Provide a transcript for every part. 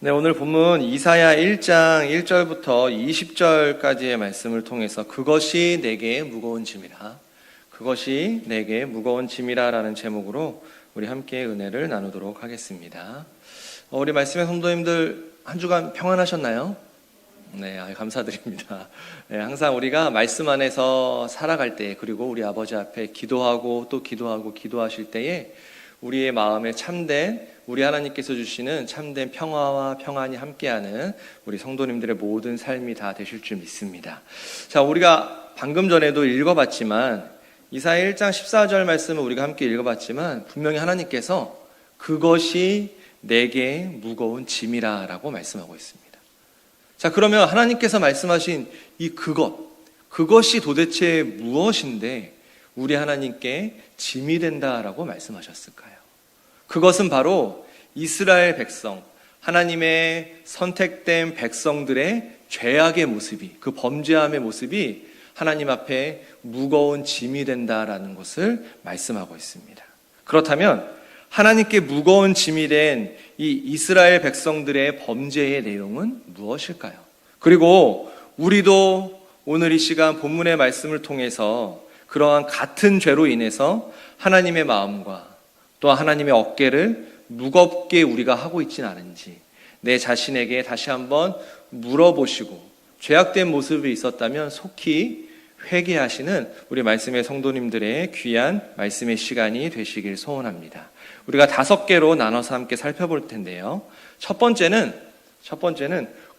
네, 오늘 본문 이사야 1장 1절부터 20절까지의 말씀을 통해서 그것이 내게 무거운 짐이라, 그것이 내게 무거운 짐이라 라는 제목으로 우리 함께 은혜를 나누도록 하겠습니다. 우리 말씀의 성도님들 한 주간 평안하셨나요? 네, 감사드립니다. 네, 항상 우리가 말씀 안에서 살아갈 때, 그리고 우리 아버지 앞에 기도하고 또 기도하실 때에 우리의 마음에 참된, 우리 하나님께서 주시는 참된 평화와 평안이 함께하는 우리 성도님들의 모든 삶이 다 되실 줄 믿습니다. 자, 우리가 방금 전에도 읽어봤지만, 이사야 1장 14절 말씀을 우리가 함께 읽어봤지만, 분명히 하나님께서 그것이 내게 무거운 짐이라 라고 말씀하고 있습니다. 자, 그러면 하나님께서 말씀하신 이 그것이 도대체 무엇인데 우리 하나님께 짐이 된다라고 말씀하셨을까요? 그것은 바로 이스라엘 백성, 하나님의 선택된 백성들의 죄악의 모습이, 그 범죄함의 모습이 하나님 앞에 무거운 짐이 된다라는 것을 말씀하고 있습니다. 그렇다면 하나님께 무거운 짐이 된 이 이스라엘 백성들의 범죄의 내용은 무엇일까요? 그리고 우리도 오늘 이 시간 본문의 말씀을 통해서 그러한 같은 죄로 인해서 하나님의 마음과 또 하나님의 어깨를 무겁게 우리가 하고 있지는 않은지 내 자신에게 다시 한번 물어보시고, 죄악된 모습이 있었다면 속히 회개하시는 우리 말씀의 성도님들의 귀한 말씀의 시간이 되시길 소원합니다. 우리가 5개로 나눠서 함께 살펴볼 텐데요. 첫 번째는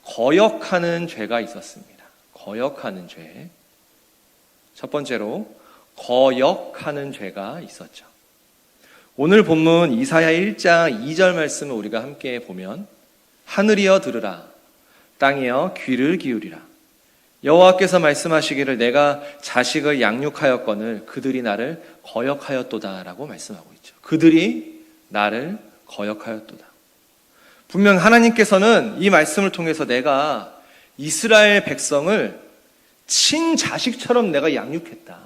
거역하는 죄가 있었습니다. 거역하는 죄. 첫 번째로 거역하는 죄가 있었죠. 오늘 본문 이사야 1장 2절 말씀을 우리가 함께 보면, 하늘이여 들으라, 땅이여 귀를 기울이라. 여호와께서 말씀하시기를 내가 자식을 양육하였거늘 그들이 나를 거역하였도다 라고 말씀하고 있죠. 그들이 나를 거역하였도다. 분명 하나님께서는 이 말씀을 통해서 내가 이스라엘 백성을 친자식처럼 내가 양육했다.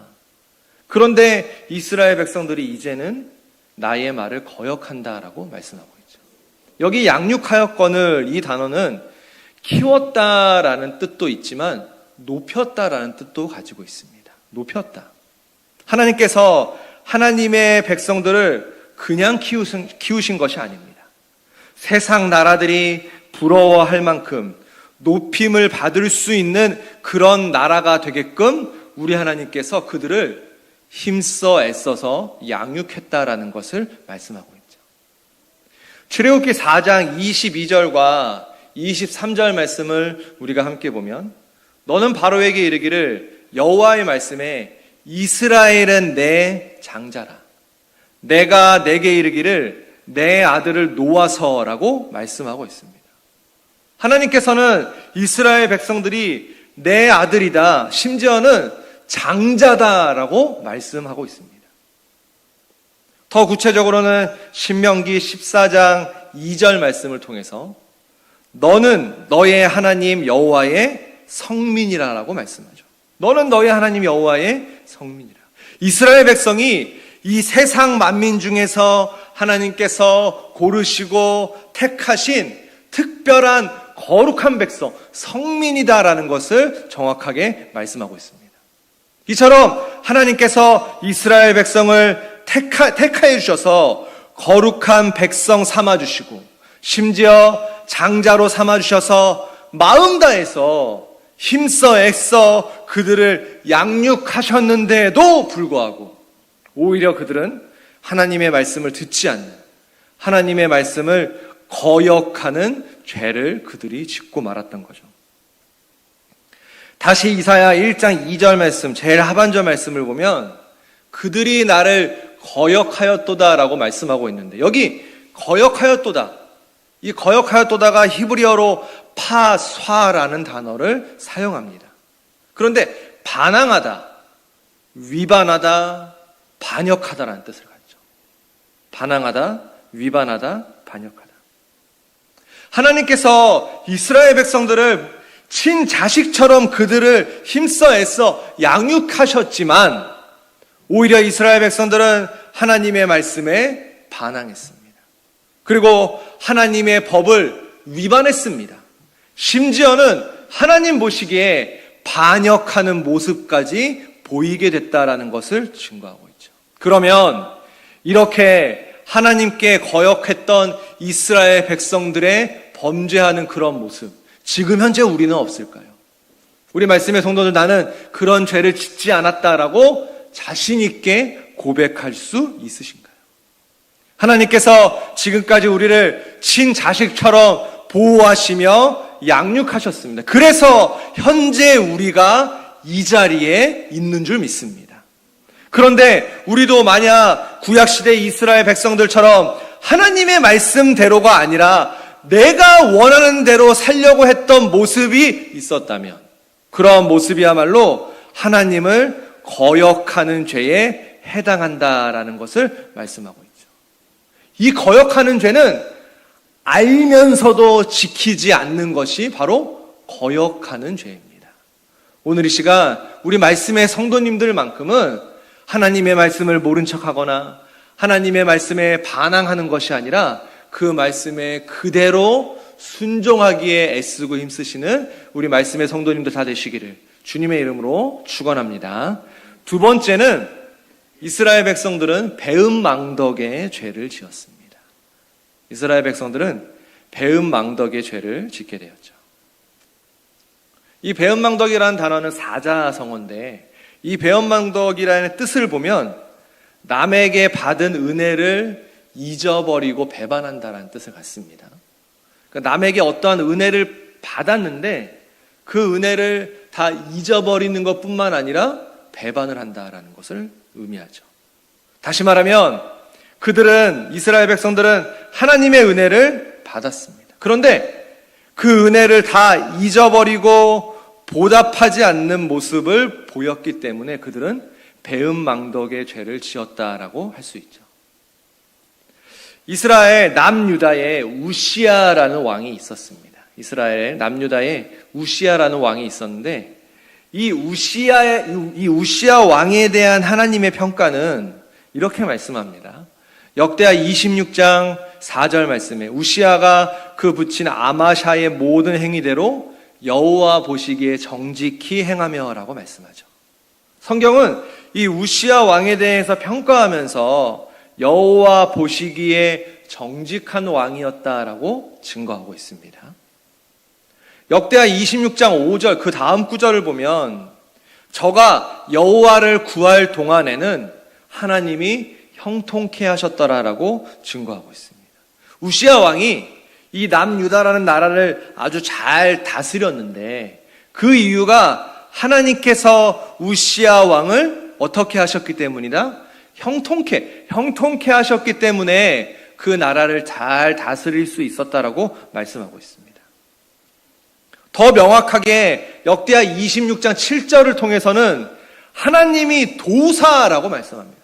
그런데 이스라엘 백성들이 이제는 나의 말을 거역한다라고 말씀하고 있죠. 여기 양육하였거늘 이 단어는 키웠다라는 뜻도 있지만 높였다라는 뜻도 가지고 있습니다. 높였다. 하나님께서 하나님의 백성들을 그냥 키우신 것이 아닙니다. 세상 나라들이 부러워할 만큼 높임을 받을 수 있는 그런 나라가 되게끔 우리 하나님께서 그들을 힘써 애써서 양육했다라는 것을 말씀하고 있죠. 출애굽기 4장 22절과 23절 말씀을 우리가 함께 보면, 너는 바로에게 이르기를 여호와의 말씀에 이스라엘은 내 장자라, 내가 내게 이르기를 내 아들을 놓아서라고 말씀하고 있습니다. 하나님께서는 이스라엘 백성들이 내 아들이다, 심지어는 장자다라고 말씀하고 있습니다. 더 구체적으로는 신명기 14장 2절 말씀을 통해서 너는 너의 하나님 여호와의 성민이라고 말씀하죠. 너는 너의 하나님 여호와의 성민이라. 이스라엘 백성이 이 세상 만민 중에서 하나님께서 고르시고 택하신 특별한 거룩한 백성, 성민이다라는 것을 정확하게 말씀하고 있습니다. 이처럼 하나님께서 이스라엘 백성을 택하여 주셔서 거룩한 백성 삼아주시고, 심지어 장자로 삼아주셔서 마음 다해서 힘써 애써 그들을 양육하셨는데도 불구하고 오히려 그들은 하나님의 말씀을 듣지 않는, 하나님의 말씀을 거역하는 죄를 그들이 짓고 말았던 거죠. 다시 이사야 1장 2절 말씀, 제일 하반절 말씀을 보면 그들이 나를 거역하였도다 라고 말씀하고 있는데, 여기 거역하였도다, 이 거역하였도다가 히브리어로 파쏴라는 단어를 사용합니다. 그런데 반항하다, 위반하다, 반역하다라는 뜻을 갖죠. 반항하다, 위반하다, 반역하다. 하나님께서 이스라엘 백성들을 친자식처럼 그들을 힘써 애써 양육하셨지만 오히려 이스라엘 백성들은 하나님의 말씀에 반항했습니다. 그리고 하나님의 법을 위반했습니다. 심지어는 하나님 보시기에 반역하는 모습까지 보이게 됐다라는 것을 증거하고 있죠. 그러면 이렇게 하나님께 거역했던 이스라엘 백성들의 범죄하는 그런 모습, 지금 현재 우리는 없을까요? 우리 말씀의 성도들, 나는 그런 죄를 짓지 않았다라고 자신 있게 고백할 수 있으신가요? 하나님께서 지금까지 우리를 친자식처럼 보호하시며 양육하셨습니다. 그래서 현재 우리가 이 자리에 있는 줄 믿습니다. 그런데 우리도 만약 구약시대 이스라엘 백성들처럼 하나님의 말씀대로가 아니라 내가 원하는 대로 살려고 했던 모습이 있었다면, 그런 모습이야말로 하나님을 거역하는 죄에 해당한다라는 것을 말씀하고 있죠. 이 거역하는 죄는 알면서도 지키지 않는 것이 바로 거역하는 죄입니다. 오늘 이 시간 우리 말씀의 성도님들만큼은 하나님의 말씀을 모른 척하거나 하나님의 말씀에 반항하는 것이 아니라 그 말씀에 그대로 순종하기에 애쓰고 힘쓰시는 우리 말씀의 성도님들 다 되시기를 주님의 이름으로 축원합니다. 두 번째는 이스라엘 백성들은 배은망덕의 죄를 지었습니다. 이스라엘 백성들은 배은망덕의 죄를 짓게 되었죠. 이 배은망덕이라는 단어는 사자성어인데, 이 배은망덕이라는 뜻을 보면 남에게 받은 은혜를 잊어버리고 배반한다라는 뜻을 갖습니다. 그러니까 남에게 어떠한 은혜를 받았는데 그 은혜를 다 잊어버리는 것뿐만 아니라 배반을 한다라는 것을 의미하죠. 다시 말하면 그들은, 이스라엘 백성들은 하나님의 은혜를 받았습니다. 그런데 그 은혜를 다 잊어버리고 보답하지 않는 모습을 보였기 때문에 그들은 배은망덕의 죄를 지었다라고 할 수 있죠. 이스라엘 남유다에 우시아라는 왕이 있었습니다. 이스라엘 남유다에 우시아라는 왕이 있었는데, 이 우시아 왕에 대한 하나님의 평가는 이렇게 말씀합니다. 역대하 26장 4절 말씀에 우시아가 그 붙인 아마샤의 모든 행위대로 여호와 보시기에 정직히 행하며 라고 말씀하죠. 성경은 이 우시아 왕에 대해서 평가하면서 여호와 보시기에 정직한 왕이었다라고 증거하고 있습니다. 역대하 26장 5절 그 다음 구절을 보면 저가 여호와를 구할 동안에는 하나님이 형통케 하셨더라라고 증거하고 있습니다. 우시아 왕이 이 남유다라는 나라를 아주 잘 다스렸는데 그 이유가 하나님께서 우시아 왕을 어떻게 하셨기 때문이다? 형통케 하셨기 때문에 그 나라를 잘 다스릴 수 있었다라고 말씀하고 있습니다. 더 명확하게 역대하 26장 7절을 통해서는 하나님이 도사라고 말씀합니다.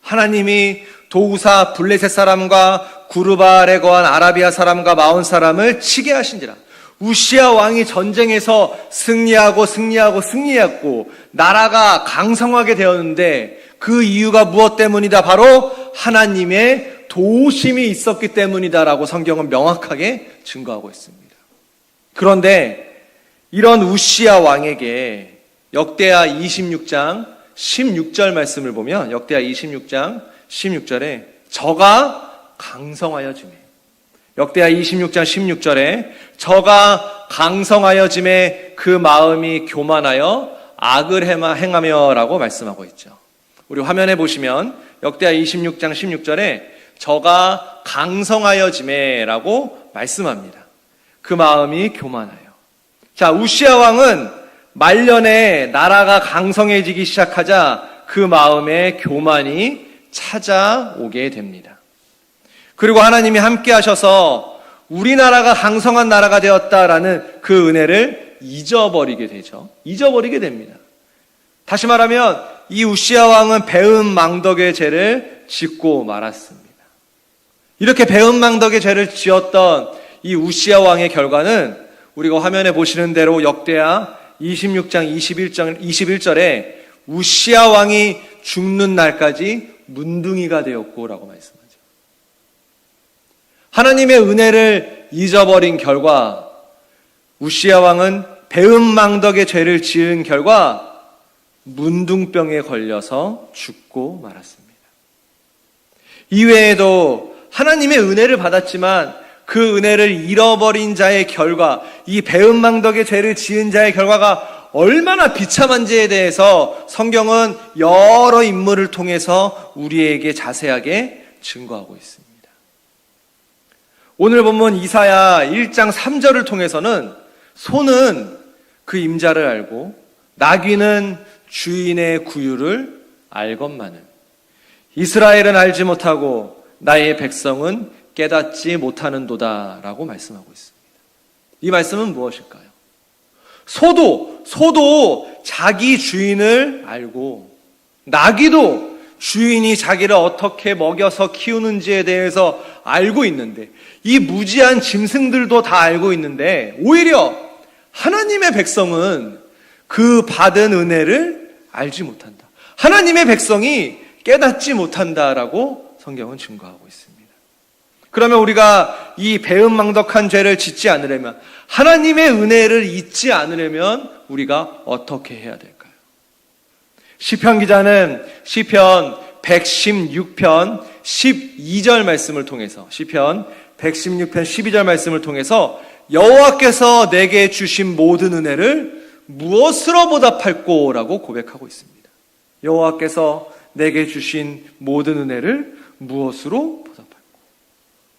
하나님이 도우사 블레셋 사람과 구르바알에 거한 아라비아 사람과 마온 사람을 치게 하신지라. 우시아 왕이 전쟁에서 승리했고 나라가 강성하게 되었는데 그 이유가 무엇 때문이다? 바로 하나님의 도우심이 있었기 때문이다라고 성경은 명확하게 증거하고 있습니다. 그런데 이런 우시아 왕에게 역대하 26장 16절 말씀을 보면 역대하 26장 16절에 저가 강성하여 지매, 역대하 26장 16절에 저가 강성하여 지매 그 마음이 교만하여 악을 행하며 라고 말씀하고 있죠. 우리 화면에 보시면 역대하 26장 16절에 저가 강성하여 지매 라고 말씀합니다. 그 마음이 교만하여. 자, 우시아 왕은 말년에 나라가 강성해지기 시작하자 그 마음에 교만이 찾아오게 됩니다. 그리고 하나님이 함께 하셔서 우리나라가 강성한 나라가 되었다라는 그 은혜를 잊어버리게 되죠. 잊어버리게 됩니다. 다시 말하면 이 우시아 왕은 배은망덕의 죄를 짓고 말았습니다. 이렇게 배은망덕의 죄를 지었던 이 우시아 왕의 결과는 우리가 화면에 보시는 대로 역대하 26장 21절에 우시아 왕이 죽는 날까지 문둥이가 되었고 라고 말씀하죠. 하나님의 은혜를 잊어버린 결과 우시야 왕은 배은망덕의 죄를 지은 결과 문둥병에 걸려서 죽고 말았습니다. 이외에도 하나님의 은혜를 받았지만 그 은혜를 잃어버린 자의 결과, 이 배은망덕의 죄를 지은 자의 결과가 얼마나 비참한지에 대해서 성경은 여러 인물을 통해서 우리에게 자세하게 증거하고 있습니다. 오늘 본문 이사야 1장 3절을 통해서는 소는 그 임자를 알고 나귀는 주인의 구유를 알건만은 이스라엘은 알지 못하고 나의 백성은 깨닫지 못하는도다 라고 말씀하고 있습니다. 이 말씀은 무엇일까요? 소도 자기 주인을 알고 나귀도 주인이 자기를 어떻게 먹여서 키우는지에 대해서 알고 있는데, 이 무지한 짐승들도 다 알고 있는데 오히려 하나님의 백성은 그 받은 은혜를 알지 못한다. 하나님의 백성이 깨닫지 못한다라고 성경은 증거하고 있습니다. 그러면 우리가 이 배은망덕한 죄를 짓지 않으려면, 하나님의 은혜를 잊지 않으려면 우리가 어떻게 해야 될까요? 시편 기자는 시편 116편 12절 말씀을 통해서, 시편 116편 12절 말씀을 통해서 여호와께서 내게 주신 모든 은혜를 무엇으로 보답할꼬? 라고 고백하고 있습니다. 여호와께서 내게 주신 모든 은혜를 무엇으로 보답할꼬?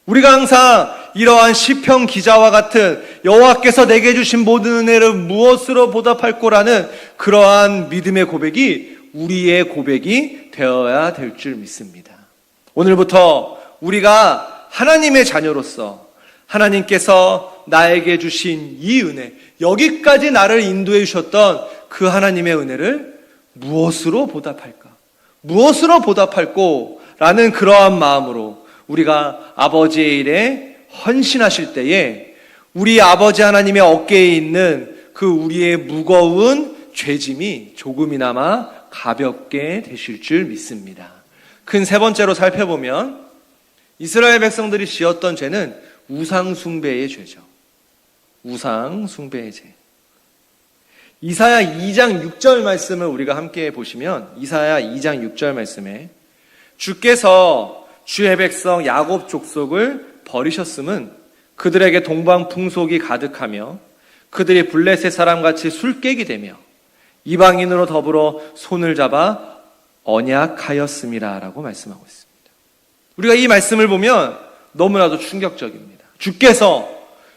우리가 항상 이러한 시편 기자와 같은 여호와께서 내게 주신 모든 은혜를 무엇으로 보답할꼬라는 그러한 믿음의 고백이 우리의 고백이 되어야 될 줄 믿습니다. 오늘부터 우리가 하나님의 자녀로서 하나님께서 나에게 주신 이 은혜, 여기까지 나를 인도해 주셨던 그 하나님의 은혜를 무엇으로 보답할까? 무엇으로 보답할꼬? 라는 그러한 마음으로 우리가 아버지의 일에 헌신하실 때에 우리 아버지 하나님의 어깨에 있는 그 우리의 무거운 죄짐이 조금이나마 가볍게 되실 줄 믿습니다. 큰 세 번째로 살펴보면 이스라엘 백성들이 지었던 죄는 우상 숭배의 죄죠. 우상 숭배의 죄. 이사야 2장 6절 말씀을 우리가 함께 보시면, 이사야 2장 6절 말씀에 주께서 주의 백성 야곱 족속을 버리셨음은 그들에게 동방풍속이 가득하며 그들이 블레셋 사람같이 술객이 되며 이방인으로 더불어 손을 잡아 언약하였음이라 라고 말씀하고 있습니다. 우리가 이 말씀을 보면 너무나도 충격적입니다. 주께서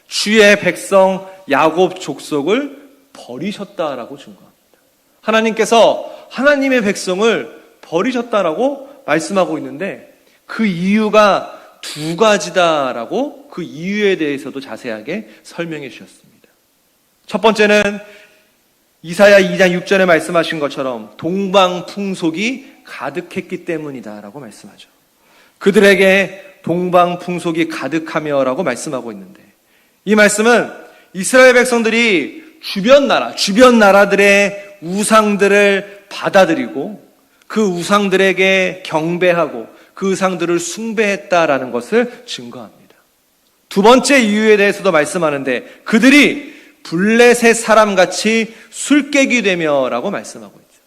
주의 백성 야곱 족속을 버리셨다라고 증거합니다. 하나님께서 하나님의 백성을 버리셨다라고 말씀하고 있는데 그 이유가 두 가지다라고 그 이유에 대해서도 자세하게 설명해 주셨습니다. 첫 번째는 이사야 2장 6절에 말씀하신 것처럼 동방풍속이 가득했기 때문이다라고 말씀하죠. 그들에게 동방풍속이 가득하며 라고 말씀하고 있는데, 이 말씀은 이스라엘 백성들이 주변 나라들의 우상들을 받아들이고 그 우상들에게 경배하고 그 우상들을 숭배했다라는 것을 증거합니다. 두 번째 이유에 대해서도 말씀하는데 그들이 블레셋 사람같이 술객이 되며 라고 말씀하고 있죠.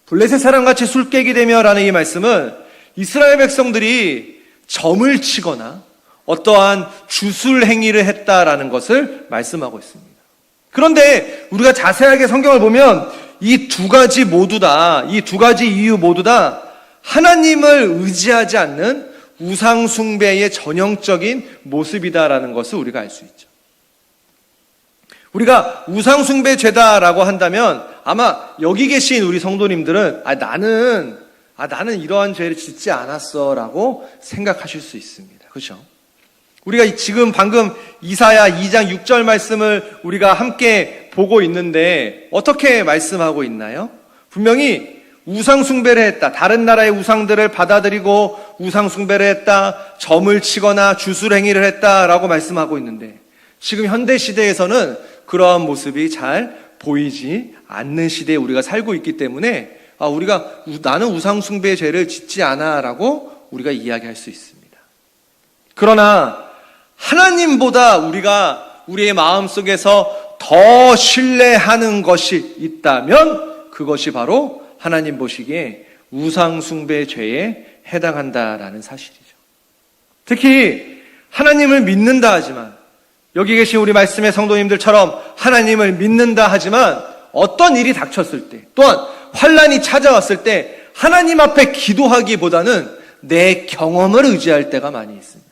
블레셋 사람같이 술객이 되며 라는 이 말씀은 이스라엘 백성들이 점을 치거나 어떠한 주술 행위를 했다라는 것을 말씀하고 있습니다. 그런데 우리가 자세하게 성경을 보면 이 두 가지 이유 모두 다 하나님을 의지하지 않는 우상 숭배의 전형적인 모습이다라는 것을 우리가 알 수 있죠. 우리가 우상 숭배 죄다라고 한다면 아마 여기 계신 우리 성도님들은 나는 이러한 죄를 짓지 않았어라고 생각하실 수 있습니다. 그렇죠? 우리가 지금 방금 이사야 2장 6절 말씀을 우리가 함께 보고 있는데 어떻게 말씀하고 있나요? 분명히 우상 숭배를 했다. 다른 나라의 우상들을 받아들이고 우상 숭배를 했다. 점을 치거나 주술 행위를 했다라고 말씀하고 있는데 지금 현대 시대에서는 그러한 모습이 잘 보이지 않는 시대에 우리가 살고 있기 때문에 나는 우상 숭배의 죄를 짓지 않아라고 우리가 이야기할 수 있습니다. 그러나 하나님보다 우리가 우리의 마음속에서 더 신뢰하는 것이 있다면 그것이 바로 하나님 보시기에 우상숭배 죄에 해당한다라는 사실이죠. 특히 하나님을 믿는다 하지만, 여기 계신 우리 말씀의 성도님들처럼 하나님을 믿는다 하지만 어떤 일이 닥쳤을 때, 또한 환난이 찾아왔을 때 하나님 앞에 기도하기보다는 내 경험을 의지할 때가 많이 있습니다.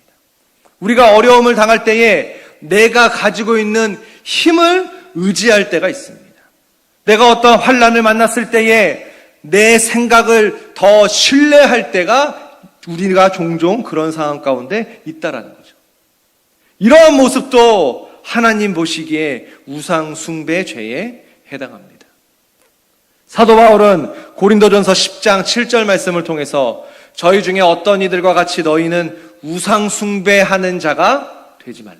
우리가 어려움을 당할 때에 내가 가지고 있는 힘을 의지할 때가 있습니다. 내가 어떤 환난을 만났을 때에 내 생각을 더 신뢰할 때가 우리가 종종 그런 상황 가운데 있다라는 거죠. 이러한 모습도 하나님 보시기에 우상 숭배 죄에 해당합니다. 사도 바울은 고린도전서 10장 7절 말씀을 통해서 저희 중에 어떤 이들과 같이 너희는 우상 숭배하는 자가 되지 말라.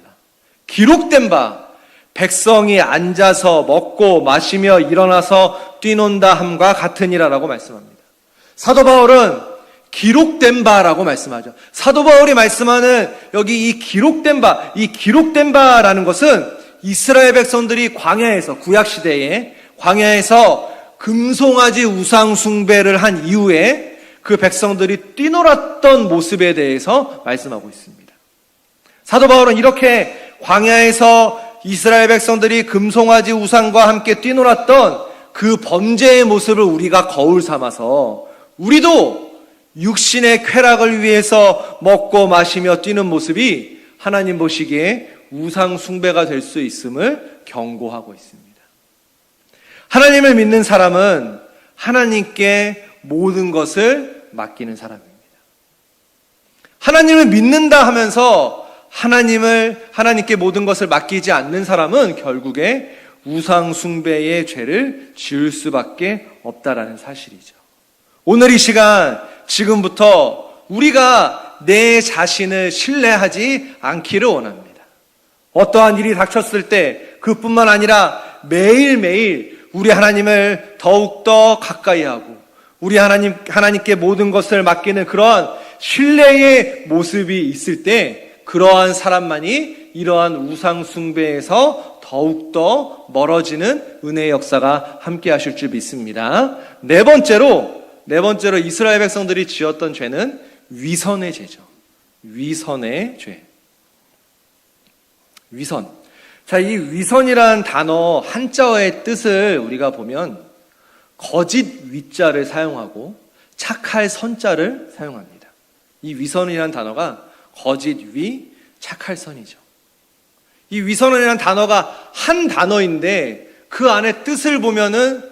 기록된 바 백성이 앉아서 먹고 마시며 일어나서 뛰논다 함과 같으니라라고 말씀합니다. 사도 바울은 기록된 바라고 말씀하죠. 사도 바울이 말씀하는 여기 이 기록된 바라는 것은 이스라엘 백성들이 광야에서, 구약시대에 광야에서 금송아지 우상 숭배를 한 이후에 그 백성들이 뛰놀았던 모습에 대해서 말씀하고 있습니다. 사도 바울은 이렇게 광야에서 이스라엘 백성들이 금송아지 우상과 함께 뛰놀았던 그 범죄의 모습을 우리가 거울 삼아서 우리도 육신의 쾌락을 위해서 먹고 마시며 뛰는 모습이 하나님 보시기에 우상 숭배가 될 수 있음을 경고하고 있습니다. 하나님을 믿는 사람은 하나님께 모든 것을 맡기는 사람입니다. 하나님을 믿는다 하면서 하나님께 모든 것을 맡기지 않는 사람은 결국에 우상 숭배의 죄를 지을 수밖에 없다라는 사실이죠. 오늘 이 시간, 지금부터 우리가 내 자신을 신뢰하지 않기를 원합니다. 어떠한 일이 닥쳤을 때 그뿐만 아니라 매일매일 우리 하나님을 더욱더 가까이 하고 우리 하나님께 모든 것을 맡기는 그러한 신뢰의 모습이 있을 때 그러한 사람만이 이러한 우상 숭배에서 더욱더 멀어지는 은혜의 역사가 함께 하실 줄 믿습니다. 네 번째로 이스라엘 백성들이 지었던 죄는 위선의 죄죠. 위선의 죄. 위선. 자, 이 위선이라는 단어 한자어의 뜻을 우리가 보면 거짓 위자를 사용하고 착할 선자를 사용합니다. 이 위선이라는 단어가 거짓 위, 착할 선이죠. 이 위선이라는 단어가 한 단어인데 그 안에 뜻을 보면은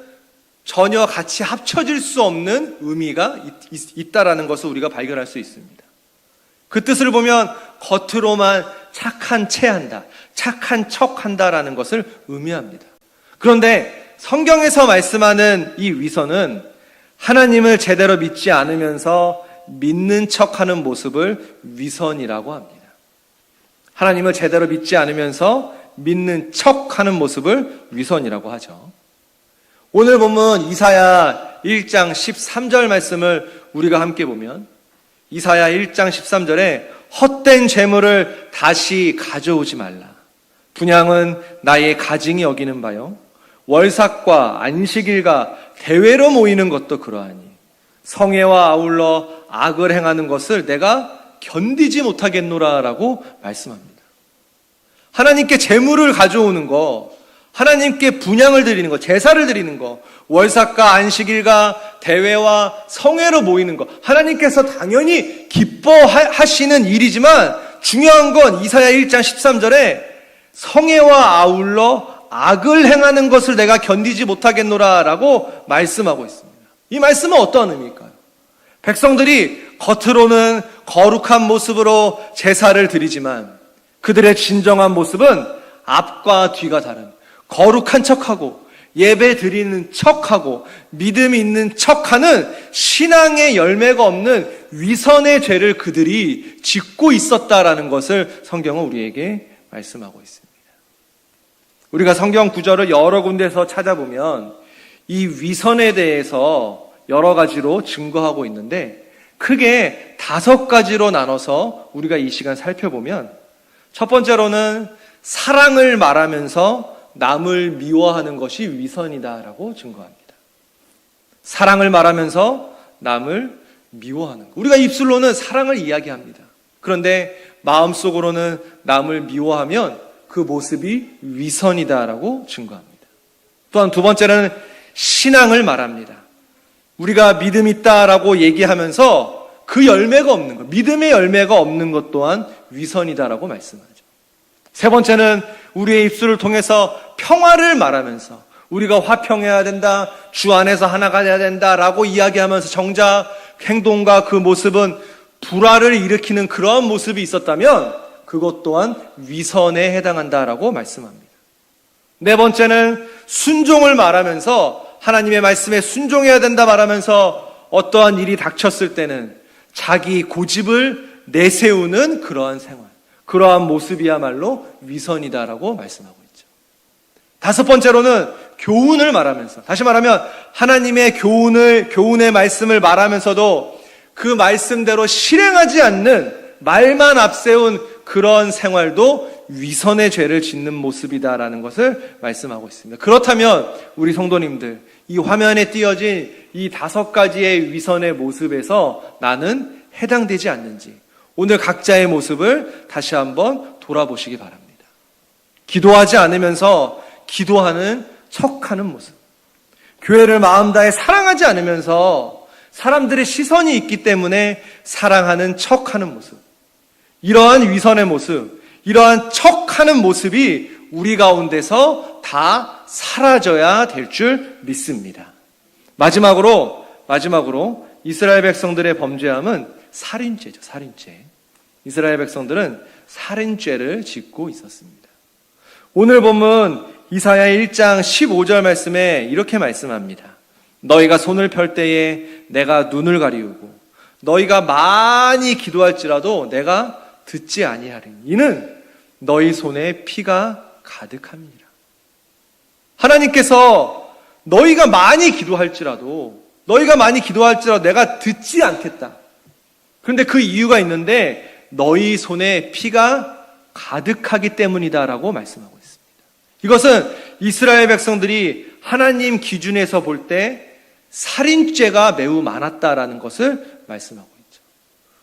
전혀 같이 합쳐질 수 없는 의미가 있다라는 것을 우리가 발견할 수 있습니다. 그 뜻을 보면 겉으로만 착한 체한다, 착한 척한다라는 것을 의미합니다. 그런데 성경에서 말씀하는 이 위선은 하나님을 제대로 믿지 않으면서 믿는 척하는 모습을 위선이라고 합니다. 하나님을 제대로 믿지 않으면서 믿는 척하는 모습을 위선이라고 하죠. 오늘 본문 이사야 1장 13절 말씀을 우리가 함께 보면 이사야 1장 13절에 헛된 재물을 다시 가져오지 말라. 분향은 나의 가증이 여기는 바요. 월삭과 안식일과 대회로 모이는 것도 그러하니 성애와 아울러 악을 행하는 것을 내가 견디지 못하겠노라라고 말씀합니다. 하나님께 재물을 가져오는 거, 하나님께 분향을 드리는 거, 제사를 드리는 거, 월삭과 안식일과 대회와 성회로 모이는 거, 하나님께서 당연히 기뻐하시는 일이지만 중요한 건 이사야 1장 13절에 성회와 아울러 악을 행하는 것을 내가 견디지 못하겠노라라고 말씀하고 있습니다. 이 말씀은 어떠한 의미일까요? 백성들이 겉으로는 거룩한 모습으로 제사를 드리지만 그들의 진정한 모습은 앞과 뒤가 다른 거룩한 척하고 예배 드리는 척하고 믿음이 있는 척하는 신앙의 열매가 없는 위선의 죄를 그들이 짓고 있었다라는 것을 성경은 우리에게 말씀하고 있습니다. 우리가 성경 구절을 여러 군데서 찾아보면 이 위선에 대해서 여러 가지로 증거하고 있는데 크게 5가지로 나눠서 우리가 이 시간 살펴보면, 첫 번째로는 사랑을 말하면서 남을 미워하는 것이 위선이다라고 증거합니다. 사랑을 말하면서 남을 미워하는 것. 우리가 입술로는 사랑을 이야기합니다. 그런데 마음속으로는 남을 미워하면 그 모습이 위선이다라고 증거합니다. 또한 두 번째는 신앙을 말합니다. 우리가 믿음 있다라고 얘기하면서 그 열매가 없는 것, 믿음의 열매가 없는 것 또한 위선이다라고 말씀하죠. 세 번째는 우리의 입술을 통해서 평화를 말하면서 우리가 화평해야 된다, 주 안에서 하나가 돼야 된다라고 이야기하면서 정작 행동과 그 모습은 불화를 일으키는 그러한 모습이 있었다면 그것 또한 위선에 해당한다라고 말씀합니다. 네 번째는 순종을 말하면서 하나님의 말씀에 순종해야 된다 말하면서 어떠한 일이 닥쳤을 때는 자기 고집을 내세우는 그러한 생활, 그러한 모습이야말로 위선이다라고 말씀하고 있죠. 다섯 번째로는 교훈을 말하면서, 다시 말하면 하나님의 교훈의 말씀을 말하면서도 그 말씀대로 실행하지 않는 말만 앞세운 그런 생활도 위선의 죄를 짓는 모습이다라는 것을 말씀하고 있습니다. 그렇다면 우리 성도님들, 이 화면에 띄어진 이 5가지의 위선의 모습에서 나는 해당되지 않는지 오늘 각자의 모습을 다시 한번 돌아보시기 바랍니다. 기도하지 않으면서 기도하는 척하는 모습, 교회를 마음 다해 사랑하지 않으면서 사람들의 시선이 있기 때문에 사랑하는 척하는 모습, 이러한 위선의 모습, 이러한 척하는 모습이 우리 가운데서 다 사라져야 될 줄 믿습니다. 마지막으로 이스라엘 백성들의 범죄함은 살인죄죠. 살인죄. 이스라엘 백성들은 살인죄를 짓고 있었습니다. 오늘 본문 이사야 1장 15절 말씀에 이렇게 말씀합니다. 너희가 손을 펼 때에 내가 눈을 가리우고 너희가 많이 기도할지라도 내가 듣지 아니하리니 이는 너희 손에 피가 가득함이니라. 하나님께서 너희가 많이 기도할지라도 내가 듣지 않겠다. 그런데 그 이유가 있는데 너희 손에 피가 가득하기 때문이다라고 말씀하고 있습니다. 이것은 이스라엘 백성들이 하나님 기준에서 볼 때 살인죄가 매우 많았다라는 것을 말씀하고 있죠.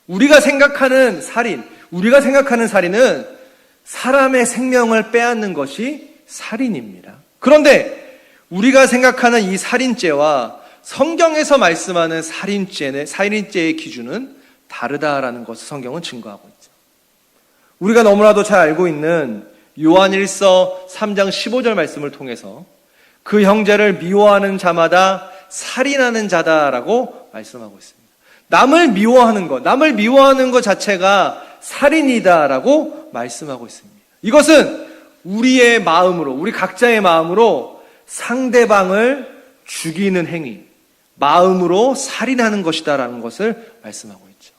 우리가 생각하는 살인은 사람의 생명을 빼앗는 것이 살인입니다. 그런데 우리가 생각하는 이 살인죄와 성경에서 말씀하는 살인죄의 기준은 다르다라는 것을 성경은 증거하고 있죠. 우리가 너무나도 잘 알고 있는 요한일서 3장 15절 말씀을 통해서 그 형제를 미워하는 자마다 살인하는 자다라고 말씀하고 있습니다. 남을 미워하는 것 자체가 살인이다라고 말씀하고 있습니다. 이것은 우리의 마음으로, 우리 각자의 마음으로 상대방을 죽이는 행위, 마음으로 살인하는 것이다라는 것을 말씀하고 있죠.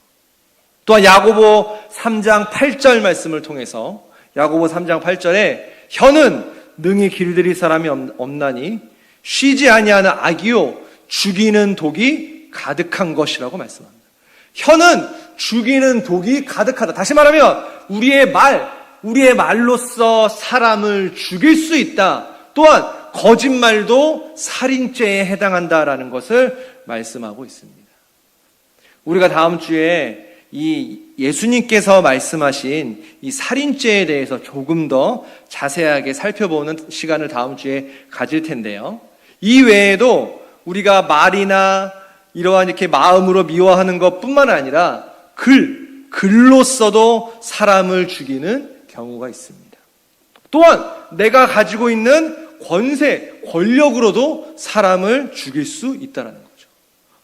또한 야고보 3장 8절 말씀을 통해서 야고보 3장 8절에 혀는 능히 길들일 사람이 없나니 쉬지 아니하는 악이요 죽이는 독이 가득한 것이라고 말씀합니다. 혀는 죽이는 독이 가득하다. 다시 말하면 우리의 말로써 사람을 죽일 수 있다. 또한 거짓말도 살인죄에 해당한다라는 것을 말씀하고 있습니다. 우리가 다음 주에 이 예수님께서 말씀하신 이 살인죄에 대해서 조금 더 자세하게 살펴보는 시간을 다음 주에 가질 텐데요. 이 외에도 우리가 말이나 이러한 이렇게 마음으로 미워하는 것뿐만 아니라 글로써도 사람을 죽이는 경우가 있습니다. 또한 내가 가지고 있는 권력으로도 사람을 죽일 수 있다는 거죠.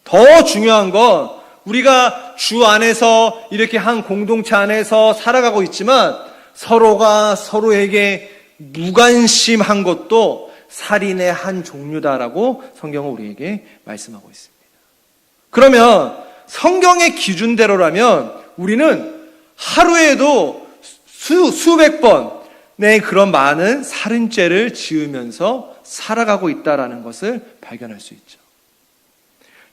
더 중요한 건 우리가 주 안에서 이렇게 한 공동체 안에서 살아가고 있지만 서로가 서로에게 무관심한 것도 살인의 한 종류다라고 성경은 우리에게 말씀하고 있습니다. 그러면 성경의 기준대로라면 우리는 하루에도 수백 번의 그런 많은 살인죄를 지으면서 살아가고 있다라는 것을 발견할 수 있죠.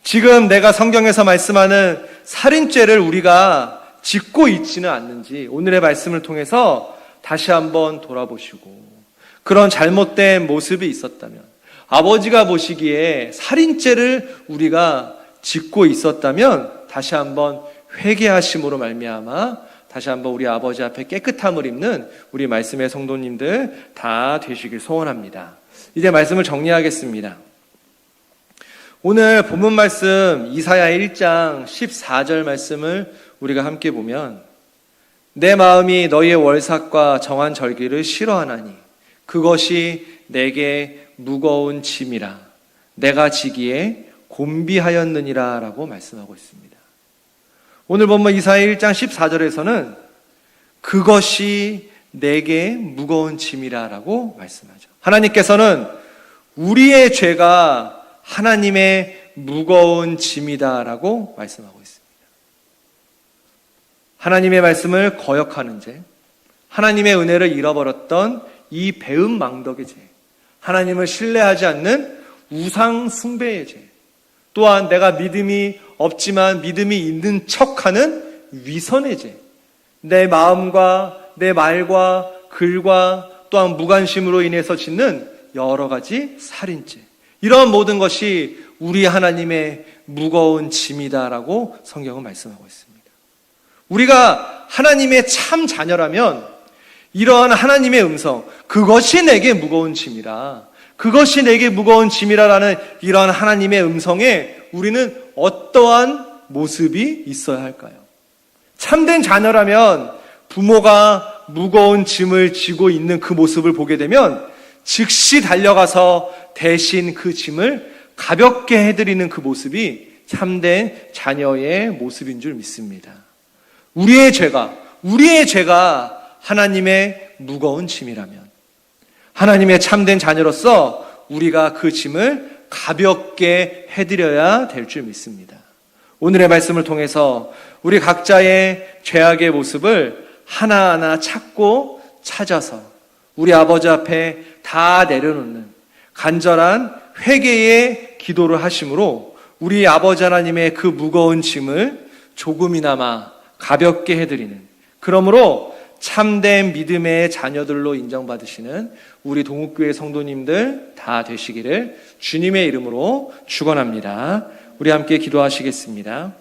지금 내가 성경에서 말씀하는 살인죄를 우리가 짓고 있지는 않는지 오늘의 말씀을 통해서 다시 한번 돌아보시고, 그런 잘못된 모습이 있었다면, 아버지가 보시기에 살인죄를 우리가 짓고 있었다면 다시 한번 회개하심으로 말미암아 다시 한번 우리 아버지 앞에 깨끗함을 입는 우리 말씀의 성도님들 다 되시길 소원합니다. 이제 말씀을 정리하겠습니다. 오늘 본문 말씀 이사야 1장 14절 말씀을 우리가 함께 보면, 내 마음이 너희의 월삭과 정한 절기를 싫어하나니 그것이 내게 무거운 짐이라 내가 지기에 곤비하였느니라 라고 말씀하고 있습니다. 오늘 본문 이사야 1장 14절에서는 그것이 내게 무거운 짐이라 라고 말씀하죠. 하나님께서는 우리의 죄가 하나님의 무거운 짐이다 라고 말씀하고 있습니다. 하나님의 말씀을 거역하는 죄, 하나님의 은혜를 잃어버렸던 이 배은망덕의 죄, 하나님을 신뢰하지 않는 우상 숭배의 죄, 또한 내가 믿음이 없지만 믿음이 있는 척하는 위선의 죄, 내 마음과 내 말과 글과 또한 무관심으로 인해서 짓는 여러 가지 살인죄, 이런 모든 것이 우리 하나님의 무거운 짐이다라고 성경은 말씀하고 있습니다. 우리가 하나님의 참 자녀라면 이러한 하나님의 음성, 그것이 내게 무거운 짐이라, 그것이 내게 무거운 짐이라라는 이러한 하나님의 음성에 우리는 어떠한 모습이 있어야 할까요? 참된 자녀라면 부모가 무거운 짐을 지고 있는 그 모습을 보게 되면 즉시 달려가서 대신 그 짐을 가볍게 해드리는 그 모습이 참된 자녀의 모습인 줄 믿습니다. 우리의 죄가 하나님의 무거운 짐이라면 하나님의 참된 자녀로서 우리가 그 짐을 가볍게 해드려야 될 줄 믿습니다. 오늘의 말씀을 통해서 우리 각자의 죄악의 모습을 하나하나 찾고 찾아서 우리 아버지 앞에 다 내려놓는 간절한 회개의 기도를 하심으로 우리 아버지 하나님의 그 무거운 짐을 조금이나마 가볍게 해드리는, 그러므로 참된 믿음의 자녀들로 인정받으시는 우리 동욱교회 성도님들 다 되시기를 주님의 이름으로 축원합니다. 우리 함께 기도하시겠습니다.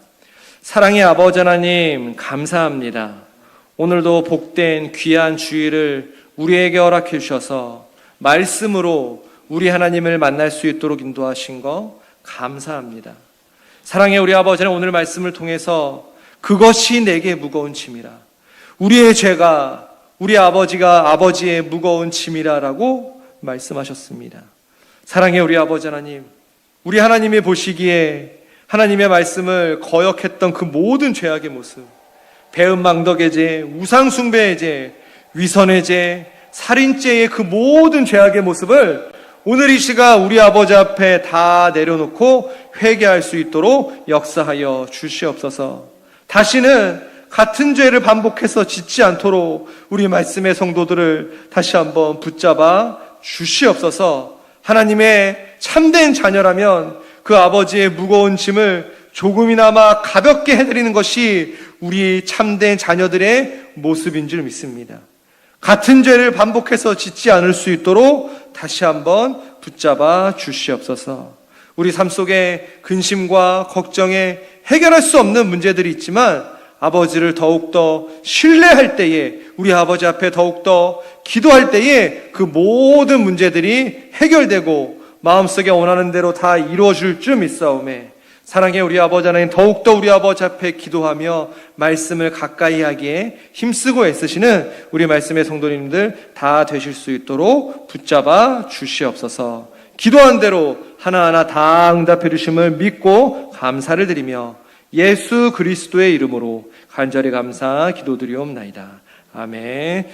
사랑의 아버지 하나님, 감사합니다. 오늘도 복된 귀한 주일을 우리에게 허락해 주셔서 말씀으로 우리 하나님을 만날 수 있도록 인도하신 거 감사합니다. 사랑의 우리 아버지는 오늘 말씀을 통해서 그것이 내게 무거운 짐이라, 우리의 죄가 우리 아버지가 아버지의 무거운 짐이라라고 말씀하셨습니다. 사랑의 우리 아버지 하나님, 우리 하나님이 보시기에 하나님의 말씀을 거역했던 그 모든 죄악의 모습, 배은망덕의 죄, 우상숭배의 죄, 위선의 죄, 살인죄의 그 모든 죄악의 모습을 오늘 이 시간 우리 아버지 앞에 다 내려놓고 회개할 수 있도록 역사하여 주시옵소서. 다시는 같은 죄를 반복해서 짓지 않도록 우리 말씀의 성도들을 다시 한번 붙잡아 주시옵소서. 하나님의 참된 자녀라면 그 아버지의 무거운 짐을 조금이나마 가볍게 해드리는 것이 우리 참된 자녀들의 모습인 줄 믿습니다. 같은 죄를 반복해서 짓지 않을 수 있도록 다시 한번 붙잡아 주시옵소서. 우리 삶 속에 근심과 걱정에 해결할 수 없는 문제들이 있지만 아버지를 더욱더 신뢰할 때에, 우리 아버지 앞에 더욱더 기도할 때에 그 모든 문제들이 해결되고 마음속에 원하는 대로 다 이루어질 줄 믿사오매, 사랑의 우리 아버지 하나님, 더욱더 우리 아버지 앞에 기도하며 말씀을 가까이 하기에 힘쓰고 애쓰시는 우리 말씀의 성도님들 다 되실 수 있도록 붙잡아 주시옵소서. 기도한 대로 하나하나 다 응답해 주심을 믿고 감사를 드리며 예수 그리스도의 이름으로 간절히 감사 기도드리옵나이다. 아멘.